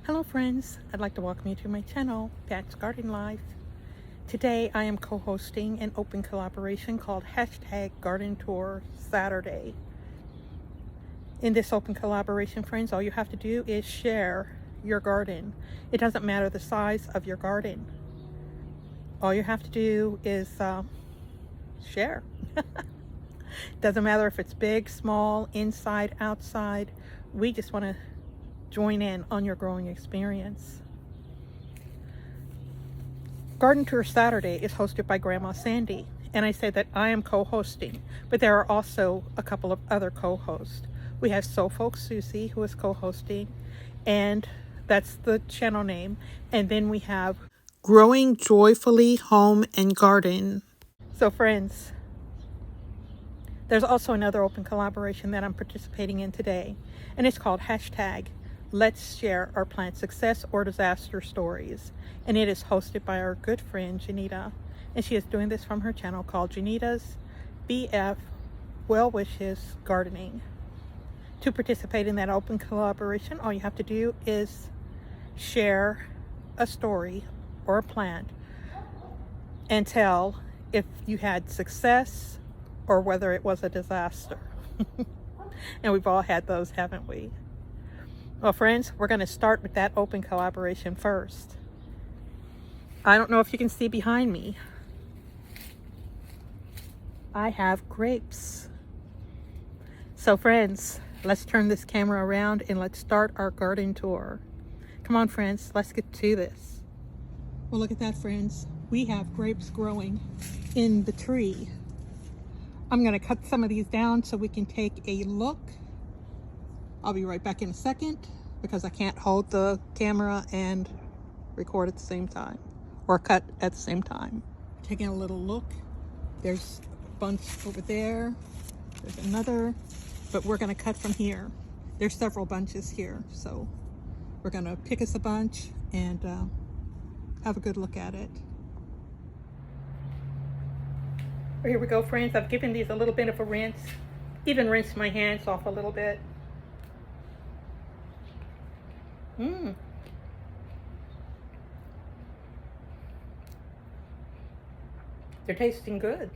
Hello friends, I'd like to welcome you to my channel, Pat's Garden Life. Today I am co-hosting an open collaboration called #GardenTourSaturday. In this open collaboration, friends, all you have to do is share your garden. It doesn't matter the size of your garden. All you have to do is share. Doesn't matter if it's big, small, inside, outside. We just want to join in on your growing experience. Garden Tour Saturday is hosted by Grandma Sandy, and I say that I am co-hosting, but there are also a couple of other co-hosts. We have Soul Folk Susie, who is co-hosting, and that's the channel name, and then we have Growing Joyfully Home and Garden. So friends, there's also another open collaboration that I'm participating in today, and it's called #Let's Share Our Plant Success or Disaster Stories. And it is hosted by our good friend Janita. And she is doing this from her channel called Janita's BF Well Wishes Gardening. To participate in that open collaboration, all you have to do is share a story or a plant and tell if you had success or whether it was a disaster. And we've all had those, haven't we? Well, friends, we're going to start with that open collaboration first. I don't know if you can see behind me. I have grapes. So, friends, let's turn this camera around and let's start our garden tour. Come on, friends, let's get to this. Well, look at that, friends. We have grapes growing in the tree. I'm going to cut some of these down so we can take a look. I'll be right back in a second because I can't hold the camera and record at the same time or cut at the same time. Taking a little look. There's a bunch over there. There's another, but we're going to cut from here. There's several bunches here, so we're going to pick us a bunch and have a good look at it. Here we go, friends. I've given these a little bit of a rinse. Even rinsed my hands off a little bit. They're tasting good.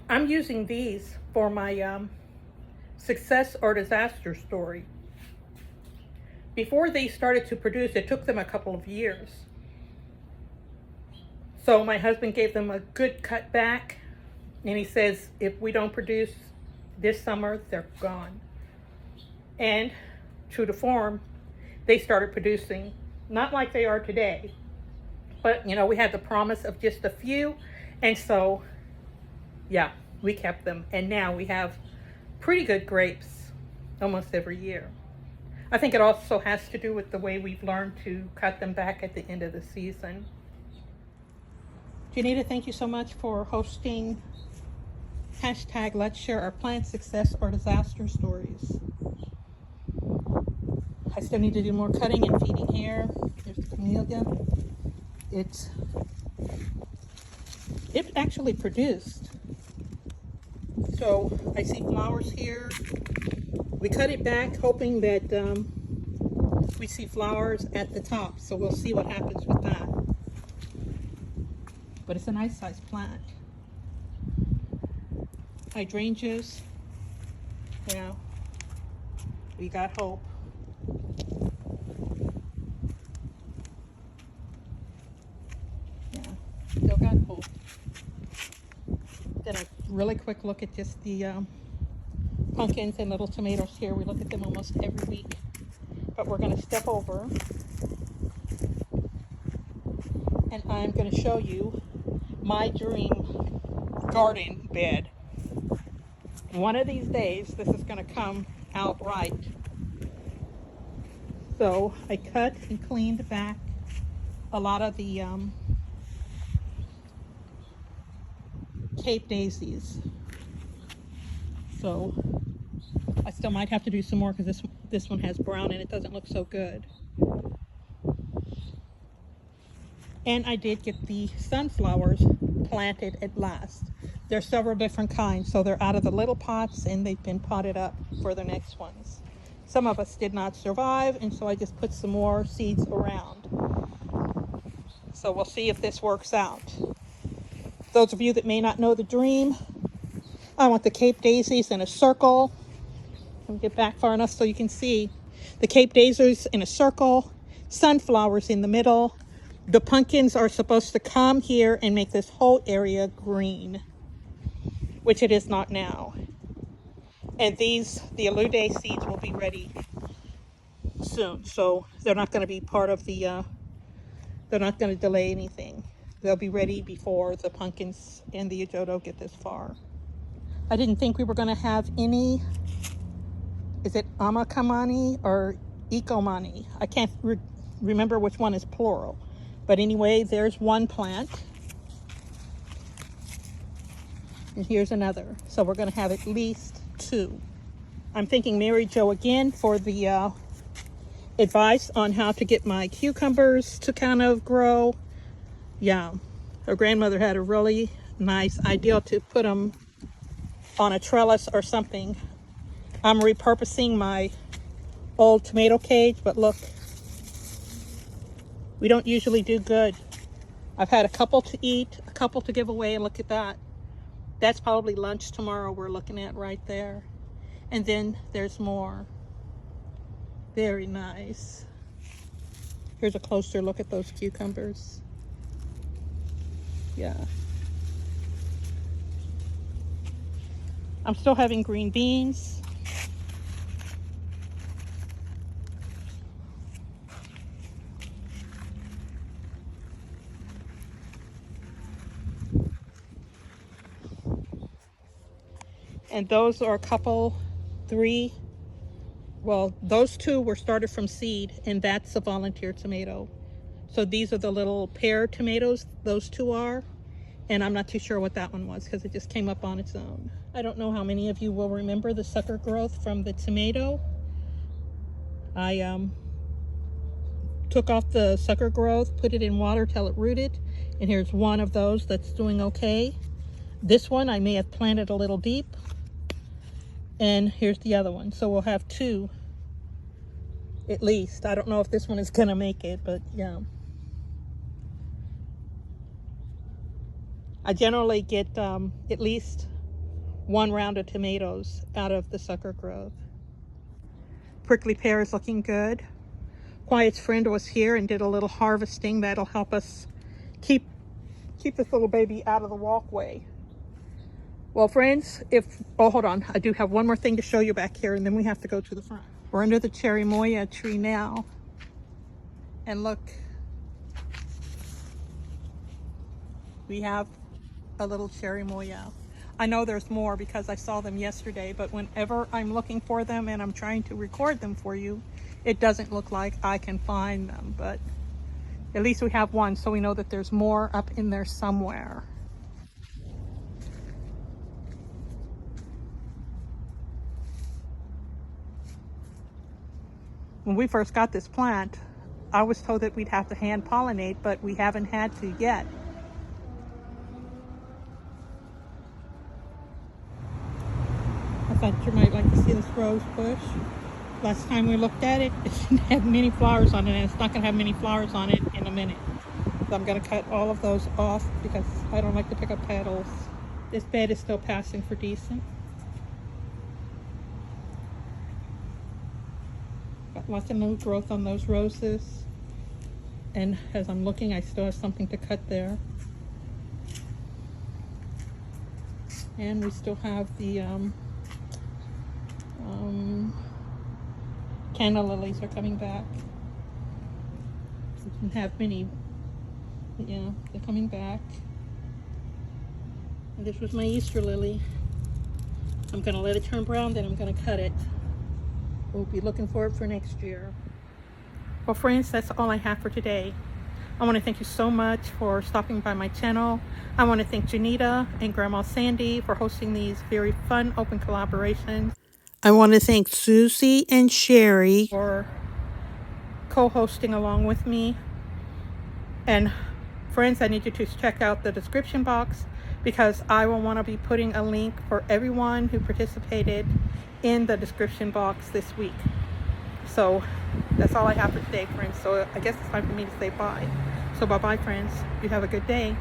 I'm using these for my success or disaster story. Before they started to produce, it took them a couple of years. So my husband gave them a good cut back, and he says, if we don't produce this summer, they're gone. And true to form, they started producing, not like they are today, but you know, we had the promise of just a few, and so yeah, we kept them, and now we have pretty good grapes almost every year. I think it also has to do with the way we've learned to cut them back at the end of the season. Janita, thank you so much for hosting #Let's Share Our Plant Success or Disaster Stories. I still need to do more cutting and feeding here. There's the camellia. It actually produced. So I see flowers here. We cut it back hoping that we see flowers at the top. So we'll see what happens with that. But it's a nice sized plant. Hydrangeas. Yeah, we got hope. Yeah, still got hope. Then a really quick look at just the pumpkins and little tomatoes here. We look at them almost every week. But we're going to step over and I'm going to show you my dream garden bed. One of these days, this is going to come out right. So I cut and cleaned back a lot of the Cape daisies. So I still might have to do some more because this one has brown and it doesn't look so good. And I did get the sunflowers planted at last. There's several different kinds, so they're out of the little pots and they've been potted up for the next ones. Some of us did not survive, and so I just put some more seeds around. So we'll see if this works out. Those of you that may not know the dream, I want the Cape daisies in a circle. Let me get back far enough so you can see. The Cape daisies in a circle, sunflowers in the middle. The pumpkins are supposed to come here and make this whole area green, which it is not now. And these, the Elude seeds, will be ready soon. So they're not going to be part of the, they're not going to delay anything. They'll be ready before the pumpkins and the Ajoto get this far. I didn't think we were going to have any, is it Amakamani or Ekomani? I can't remember which one is plural. But anyway, there's one plant. And here's another. So we're going to have at least two. I'm thanking Mary Jo again for the advice on how to get my cucumbers to kind of grow. Yeah, her grandmother had a really nice idea to put them on a trellis or something. I'm repurposing my old tomato cage, but look, we don't usually do good. I've had a couple to eat, a couple to give away, and look at that. That's probably lunch tomorrow we're looking at right there. And then there's more. Very nice. Here's a closer look at those cucumbers. Yeah. I'm still having green beans. And those are a couple, three, well, those two were started from seed, and that's a volunteer tomato. So these are the little pear tomatoes, those two are. And I'm not too sure what that one was because it just came up on its own. I don't know how many of you will remember the sucker growth from the tomato. I took off the sucker growth, put it in water till it rooted, and here's one of those that's doing okay. This one I may have planted a little deep, and here's the other one. So we'll have two at least. I don't know if this one is gonna make it, but yeah. I generally get at least one round of tomatoes out of the sucker growth. Prickly pear is looking good. Quiet's friend was here and did a little harvesting. That'll help us keep this little baby out of the walkway. Well, friends, oh, hold on. I do have one more thing to show you back here, and then we have to go to the front. We're under the cherimoya tree now. And look, we have a little cherimoya. I know there's more because I saw them yesterday, but whenever I'm looking for them and I'm trying to record them for you, it doesn't look like I can find them, but at least we have one, so we know that there's more up in there somewhere. When we first got this plant, I was told that we'd have to hand pollinate, but we haven't had to yet. I thought you might like to see this rose bush. Last time we looked at it, it didn't have many flowers on it, and it's not going to have many flowers on it in a minute. So I'm going to cut all of those off because I don't like to pick up petals. This bed is still passing for decent. Got lots of new growth on those roses. And as I'm looking, I still have something to cut there. And we still have the candle lilies are coming back. We didn't have many, but yeah, they're coming back. And this was my Easter lily. I'm gonna let it turn brown, then I'm gonna cut it. We'll be looking for it for next year. Well, friends, that's all I have for today. I want to thank you so much for stopping by my channel. I want to thank Janita and Grandma Sandy for hosting these very fun open collaborations. I want to thank Susie and Sherry for co-hosting along with me. And friends, I need you to check out the description box because I will want to be putting a link for everyone who participated in the description box this week. So that's all I have for today, friends. So I guess it's time for me to say bye. So bye-bye, friends. You have a good day.